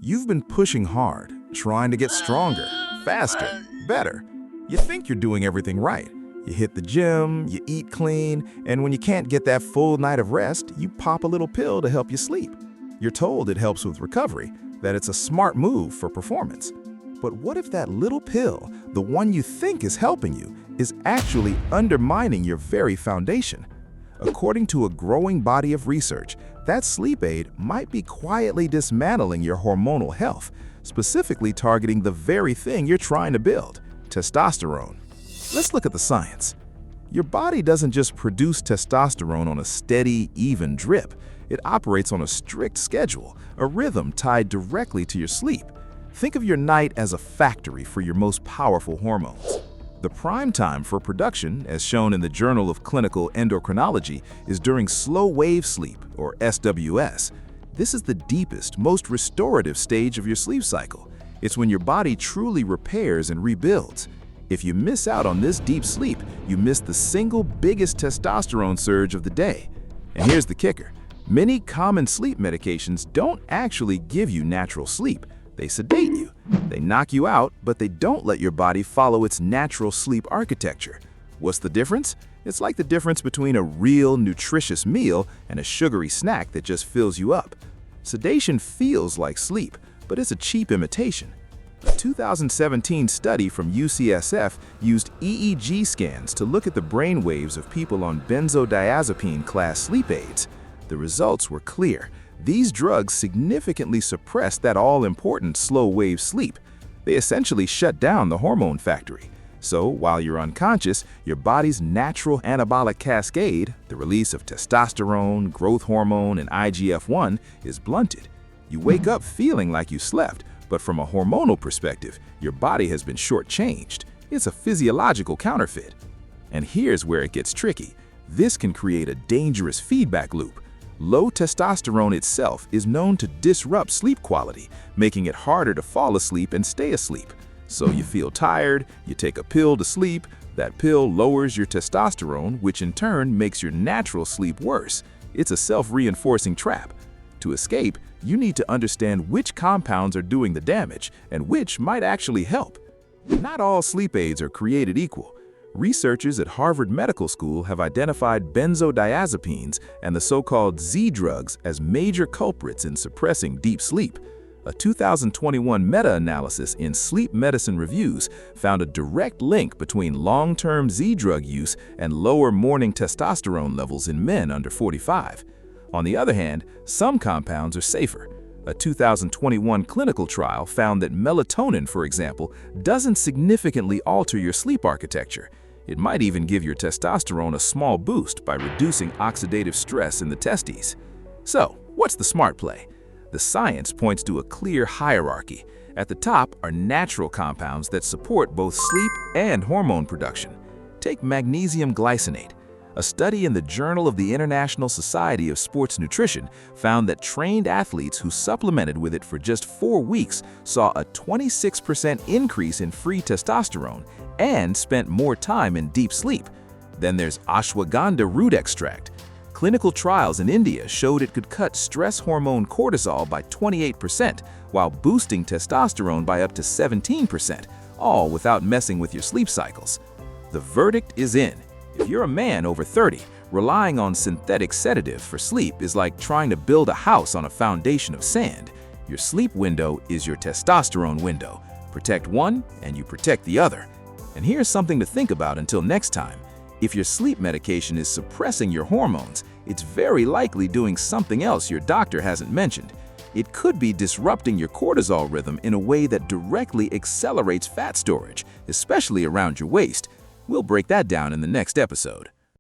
You've been pushing hard, trying to get stronger, faster, better. You think you're doing everything right. You hit the gym, you eat clean, and when you can't get that full night of rest, you pop a little pill to help you sleep. You're told it helps with recovery, that it's a smart move for performance. But what if that little pill, the one you think is helping you, is actually undermining your very foundation? According to a growing body of research, that sleep aid might be quietly dismantling your hormonal health, specifically targeting the very thing you're trying to build, testosterone. Let's look at the science. Your body doesn't just produce testosterone on a steady, even drip. It operates on a strict schedule, a rhythm tied directly to your sleep. Think of your night as a factory for your most powerful hormones. The prime time for production, as shown in the Journal of Clinical Endocrinology, is during slow-wave sleep, or SWS. This is the deepest, most restorative stage of your sleep cycle. It's when your body truly repairs and rebuilds. If you miss out on this deep sleep, you miss the single biggest testosterone surge of the day. And here's the kicker. Many common sleep medications don't actually give you natural sleep. They sedate you. They knock you out, but they don't let your body follow its natural sleep architecture. What's the difference? It's like the difference between a real, nutritious meal and a sugary snack that just fills you up. Sedation feels like sleep, but it's a cheap imitation. A 2017 study from UCSF used EEG scans to look at the brain waves of people on benzodiazepine-class sleep aids. The results were clear. These drugs significantly suppress that all-important slow-wave sleep. They essentially shut down the hormone factory. So, while you're unconscious, your body's natural anabolic cascade, the release of testosterone, growth hormone, and IGF-1, is blunted. You wake up feeling like you slept, but from a hormonal perspective, your body has been shortchanged. It's a physiological counterfeit. And here's where it gets tricky. This can create a dangerous feedback loop. Low testosterone itself is known to disrupt sleep quality, making it harder to fall asleep and stay asleep. So you feel tired, you take a pill to sleep, that pill lowers your testosterone, which in turn makes your natural sleep worse. It's a self-reinforcing trap. To escape, you need to understand which compounds are doing the damage and which might actually help. Not all sleep aids are created equal. Researchers at Harvard Medical School have identified benzodiazepines and the so-called Z drugs as major culprits in suppressing deep sleep. A 2021 meta-analysis in Sleep Medicine Reviews found a direct link between long-term Z drug use and lower morning testosterone levels in men under 45. On the other hand, some compounds are safer. A 2021 clinical trial found that melatonin, for example, doesn't significantly alter your sleep architecture. It might even give your testosterone a small boost by reducing oxidative stress in the testes. So, what's the smart play? The science points to a clear hierarchy. At the top are natural compounds that support both sleep and hormone production. Take magnesium glycinate. A study in the Journal of the International Society of Sports Nutrition found that trained athletes who supplemented with it for just 4 weeks saw a 26% increase in free testosterone and spent more time in deep sleep. Then there's ashwagandha root extract. Clinical trials in India showed it could cut stress hormone cortisol by 28% while boosting testosterone by up to 17%, all without messing with your sleep cycles. The verdict is in. If you're a man over 30, relying on synthetic sedative for sleep is like trying to build a house on a foundation of sand. Your sleep window is your testosterone window. Protect one and you protect the other. And here's something to think about until next time. If your sleep medication is suppressing your hormones, it's very likely doing something else your doctor hasn't mentioned. It could be disrupting your cortisol rhythm in a way that directly accelerates fat storage, especially around your waist. We'll break that down in the next episode.